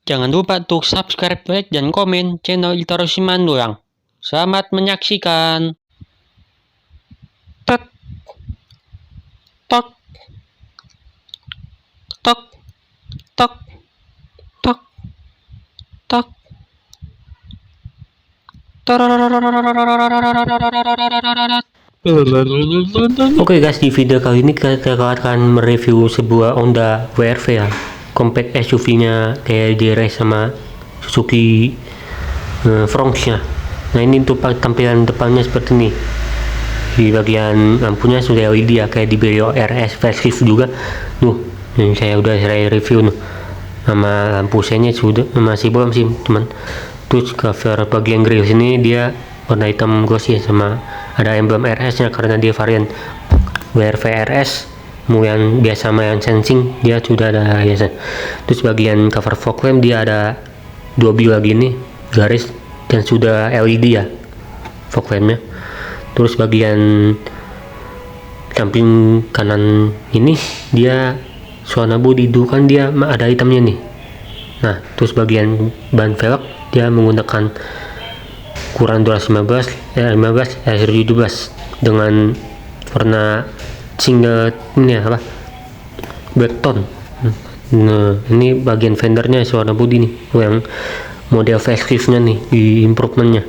Jangan lupa untuk subscribe, like, dan komen channel Iltaro Simandoang. Selamat menyaksikan. Tek, tok, tok, tok, tok, tok. Oke guys, di video kali ini kita akan mereview sebuah Honda WRV ya, compact SUV-nya kayak JRS sama Suzuki Fronx-nya. Nah ini untuk tampilan depannya seperti ini. Di bagian lampunya sudah LED ya, kayak di Brio RS facelift juga. Yang saya review sama lampu senya sudah masih belum sih teman. Terus cover bagian grill sini dia warna hitam glossy sama ada emblem RS nya karena dia varian WRV RS. Mau yang biasa sama yang sensing dia sudah ada biasa. Terus bagian cover fog lamp dia ada dua bilah gini garis dan sudah LED ya fog lampnya. Terus bagian samping kanan ini dia suara bodi itu kan dia ada hitamnya nih. Nah terus bagian ban velg dia menggunakan ukuran 215 R17 dengan warna single ini apa black tone. Nah ini bagian fendernya warna bodi nih yang model faceliftnya nih di improvementnya,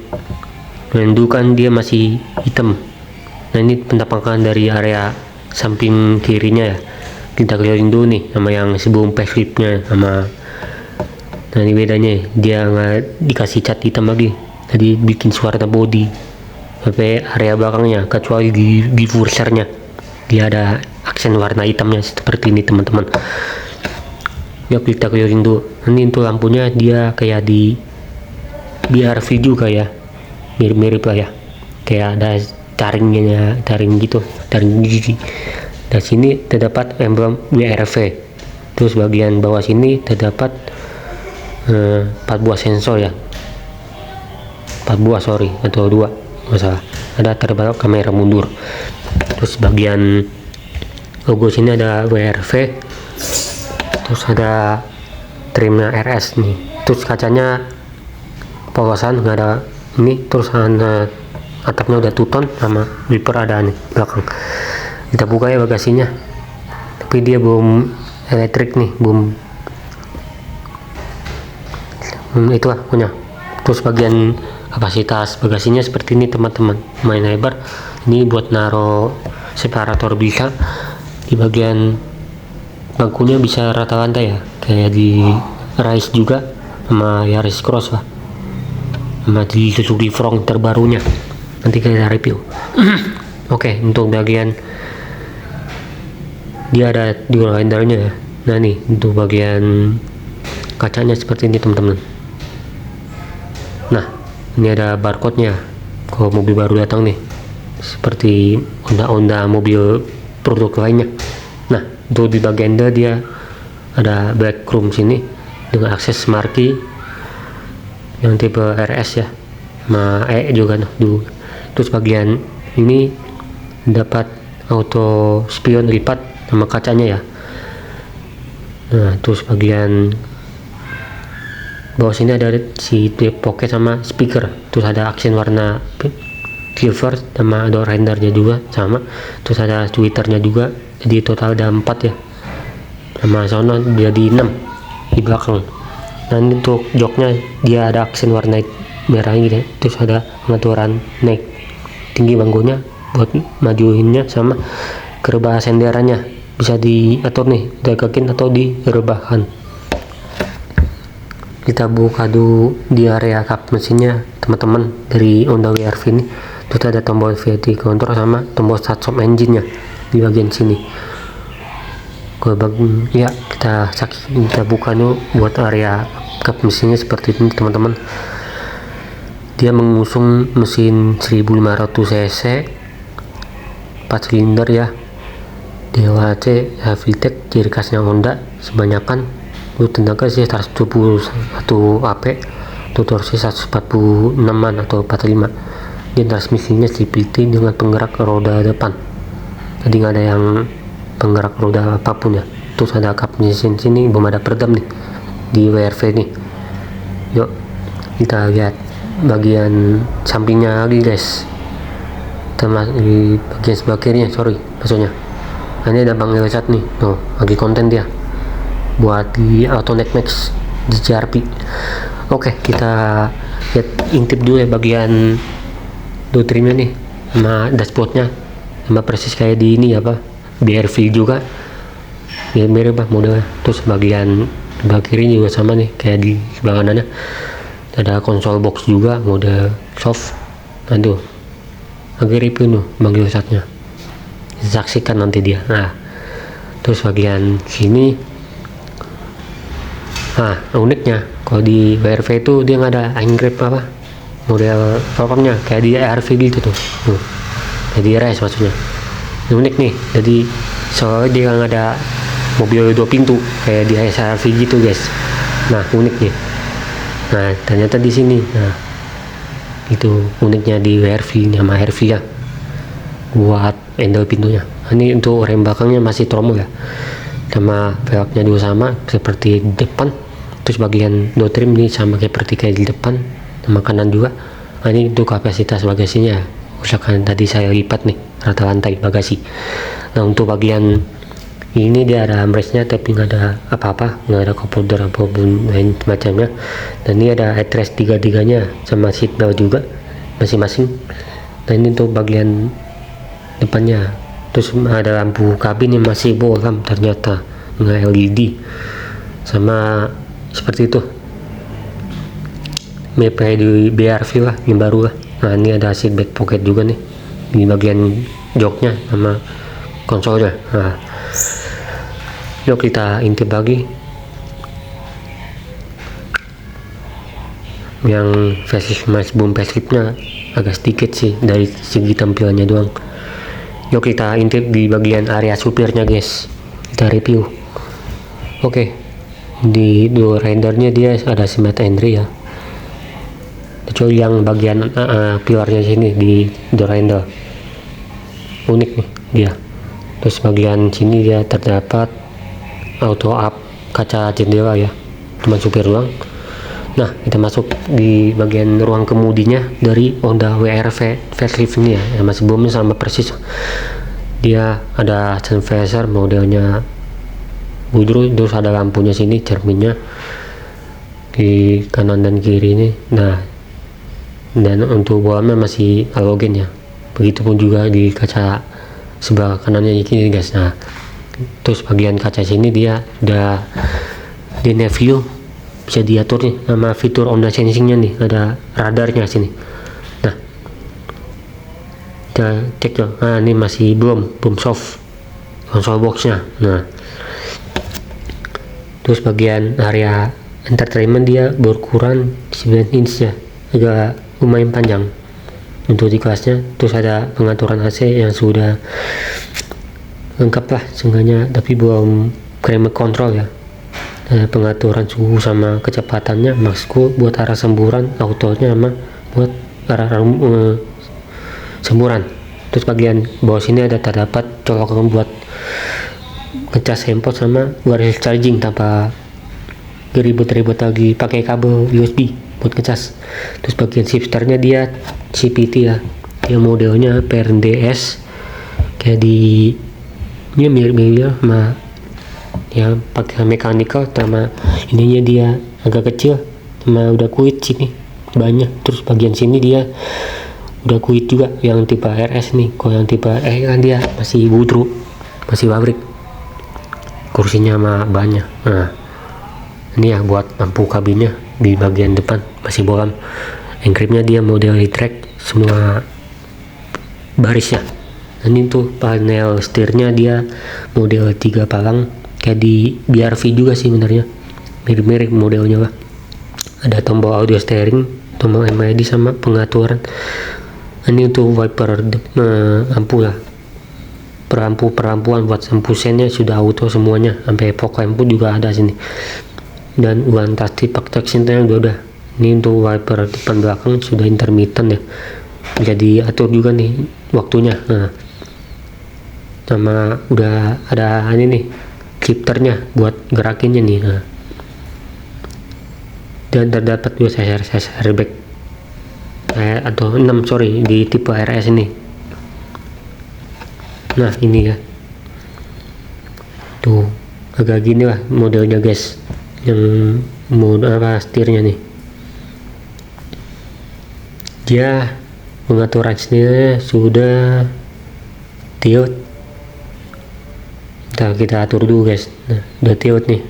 dan dulu kan dia masih hitam. Nah ini penampakan dari area samping kirinya ya, kita keliling dulu nih sama yang sebelum faceliftnya sama. Nah ini bedanya dia nggak dikasih cat hitam lagi, tadi bikin warna body sampai area belakangnya, kecuali di diffusernya dia ada aksen warna hitamnya seperti ini teman-teman. Ya kita keliling dulu. Ini untuk lampunya dia kayak di BRV juga ya, mirip-mirip lah ya, kayak ada taring gitu, taring gigi. Dan sini terdapat emblem WRV. Terus bagian bawah sini terdapat 4 buah sensor ya, 4 buah atau 2 masalah. Ada terbalik kamera mundur. Terus bagian logo sini ada WRV, terus ada trimnya RS nih. Terus kacanya polosan nggak ada ini. Terus atapnya udah two-tone sama wiper ada nih belakang. Kita buka ya bagasinya, tapi dia belum elektrik nih, belum itulah punya. Terus bagian kapasitas bagasinya seperti ini teman-teman, main lebar. Ini buat naro separator bisa. Di bagian bangkunya bisa rata lantai ya, kayak di Rise juga sama Yaris Cross lah, sama di Suzuki Fronx terbarunya. Nanti kita review. Oke, untuk bagian dia ada dual windernya ya. Nah nih untuk bagian kacanya seperti ini teman-teman. Nah ini ada barcode-nya kalau mobil baru datang nih, seperti Honda mobil produk lainnya. Nah untuk di bagian dia ada black chrome sini dengan akses marquee yang tipe RS ya, sama juga dulu. Terus bagian ini dapat auto spion lipat sama kacanya ya. Nah terus bagian bawah sini ada si pocket sama speaker. Terus ada aksen warna silver sama door rendernya juga sama. Terus ada tweeternya juga, jadi total ada 4 ya, sama sound jadi 6 di belakang. Dan untuk joknya dia ada aksen warna merah gitu ya. Terus ada pengaturan naik tinggi bangkunya buat majuinnya, sama kerebah senderannya bisa diatur nih, digekin atau direbahkan. Kita buka dulu di area kap mesinnya teman-teman dari Honda WRV ini. Terus ada tombol VT control sama tombol start stop engine nya di bagian sini. Ya kita buka dulu buat area kap mesinnya seperti ini teman-teman. Dia mengusung mesin 1500 cc 4 silinder ya, DOHC Havitec, ciri khasnya Honda sebanyakan. Tenaga sih 171 AP, atau torsi 146an atau 45. Dia transmisinya CVT dengan penggerak roda depan, jadi nggak ada yang penggerak roda apapun ya. Terus ada kap mesin sini belum ada peredam nih di WRV nih. Yuk kita lihat bagian sampingnya lagi guys, di bagian sebelah kirinya, maksudnya. Nah, ini ada Bang Elsat nih, lagi konten dia buat di Autonet Max di CRP. Oke, kita lihat intip dulu ya bagian door trimnya nih, sama dashboardnya, sama persis kayak di ini apa, BRV juga ya, mirip lah modelnya. Terus bagian sebelah kiri juga sama nih kayak di sebelah kanannya, ada konsol box juga mode soft. Aduh, lagi review tuh Bang Elsatnya, saksikan nanti dia. Nah, terus bagian sini, uniknya kalau di BRV itu dia nggak ada angrip apa model programnya kayak di ARV gitu tuh, kayak di RS maksudnya. Ini unik nih, jadi soalnya dia nggak ada mobil 2 pintu kayak di ARV gitu guys. Nah, unik nih. Nah, ternyata di sini, nah itu uniknya di WRV sama RV ya, buat handle pintunya. Ini untuk rem belakangnya masih tromol ya, sama velgnya juga sama seperti depan. Terus bagian door trim ini sama seperti kayak di depan, sama kanan juga. Nah, ini untuk kapasitas bagasinya, misalkan tadi saya lipat nih rata lantai bagasi. Nah, untuk bagian ini dia ada armrestnya tapi nggak ada apa-apa, nggak ada cup holder apapun lain macamnya. Dan ini ada headrest tiga-tiganya sama seat belt juga masing-masing. Nah, ini untuk bagian depannya. Terus ada lampu kabin yang masih bolam ternyata, nggak LED, sama seperti itu mirip kayak di BRV lah, yang baru lah. Nah, ini ada seat back pocket juga nih di bagian joknya sama konsolnya. Nah, yuk kita intip lagi yang facelift mas boom faceliftnya agak sedikit sih dari segi tampilannya doang. Yuk kita intip di bagian area supirnya guys, kita review. Oke, di door rendernya dia ada smart entry ya, kecuali yang bagian pilarnya sini di door render unik nih dia. Terus bagian sini dia terdapat auto up kaca jendela ya, cuma supir doang. Nah, kita masuk di bagian ruang kemudinya dari Honda WRV facelift ini ya, yang masih belum sama persis. Dia ada sun visor modelnya budru, terus ada lampunya sini, cerminnya di kanan dan kiri ini. Nah, dan untuk bolamnya masih halogen ya, begitupun juga di kaca sebelah kanannya ini guys. Nah, terus bagian kaca sini dia udah di Nevio, bisa diatur nih sama fitur Honda Sensing nya nih, ada radarnya sini. Nah, kita cek ya. Nah, ini masih belum soft konsol boxnya. Nah, terus bagian area entertainment dia berukuran 9 inch ya, agak lumayan panjang untuk di kelasnya. Terus ada pengaturan AC yang sudah lengkap lah seenggaknya, tapi belum climate control ya. Pengaturan suhu sama kecepatannya, maksudku buat arah semburan autonya sama buat arah semburan. Terus bagian bawah sini ada terdapat colokan buat ngecas handphone sama wireless charging tanpa ribet-ribet lagi pakai kabel USB buat ngecas. Terus bagian shifternya dia CVT ya, dia modelnya PRDS kayak di ini mirip-mirip sama ya, pakai mechanical, sama ininya dia agak kecil, sama udah kuit sini banyak. Terus bagian sini dia udah kuit juga yang tipe RS nih. Kalau yang tipe kan dia masih budru, masih pabrik, kursinya mah banyak. Nah, ini ya buat lampu kabinnya di bagian depan masih bolam. Engripnya dia model e-track semua barisnya. Ini tuh panel setirnya dia model 3 palang kayak di BRV juga sih sebenarnya, mirip-mirip modelnya lah. Ada tombol audio steering, tombol MID sama pengaturan. Ini untuk wiper lampu lah, perampuan buat lampu sennya sudah auto semuanya, sampai fog lampu juga ada sini. Dan one touch protection yang udah. Ini untuk wiper depan belakang sudah intermittent ya, jadi atur juga nih waktunya. Nah, sama udah ada ini nih shifternya buat gerakinnya nih. Nah, dan terdapat 2 sensor airbag atau 6 di tipe RS ini. Nah ini ya, tuh agak gini lah modelnya guys, yang mode setirnya nih. Dia pengaturan setirnya sudah tilt. Kita atur dulu guys. Nah udah tilt nih,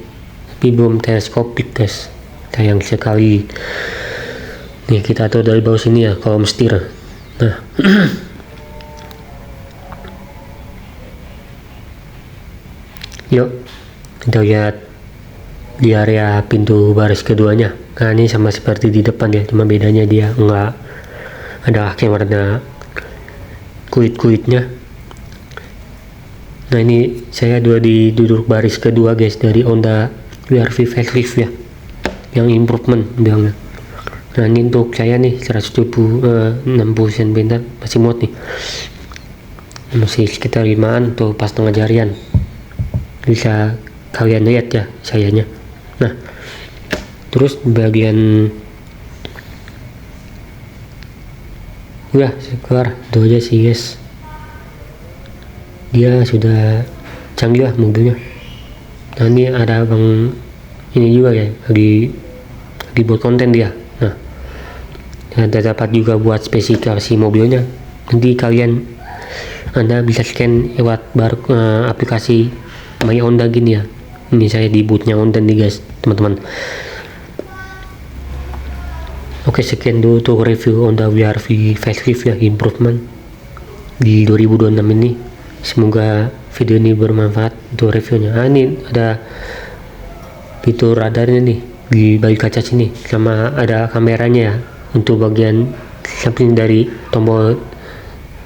tapi belum teleskopik guys, sayang sekali. Nih kita atur dari bawah sini ya, kolom setir. Nah yuk kita lihat di area pintu baris keduanya. Nah ini sama seperti di depan ya, cuma bedanya dia enggak ada kaki warna kulit-kulitnya. Nah ini saya di duduk baris kedua guys, dari Honda WRV facelift ya, yang improvement bilangnya. Nah ini untuk saya nih 60 cm masih muat nih, masih sekitar 5an tuh pas tengah jarian, bisa kalian lihat ya sayanya. Nah terus bagian udah keluar itu aja sih guys, dia sudah canggih lah mobilnya. Nah ini ada abang ini juga ya, lagi buat konten dia. Nah terdapat juga buat spesifikasi mobilnya, nanti Anda bisa scan lewat aplikasi My Honda gini ya. Ini saya di bootnya Honda nih guys teman-teman. Oke, sekian dulu tuh review Honda WRV facelift ya, improvement di 2026 ini. Semoga video ini bermanfaat untuk reviewnya. Nah ini ada fitur radarnya nih di balik kaca sini, sama ada kameranya ya untuk bagian samping dari tombol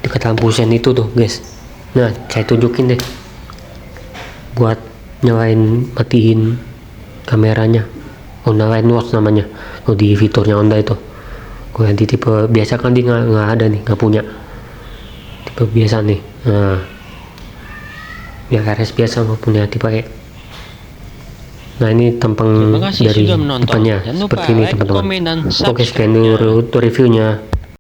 dekat lampu sen itu tuh guys. Nah saya tunjukin deh buat nyalain matiin kameranya, Honda Line Watch namanya. Oh di fiturnya Honda itu, kalau di tipe biasa kan dia nggak ada nih, nggak punya tipe biasa nih. Nah ya RS biasa nggak punya tipe E. Nah ini tampang dari depannya seperti ini teman-teman. Oke, sekian dulu reviewnya.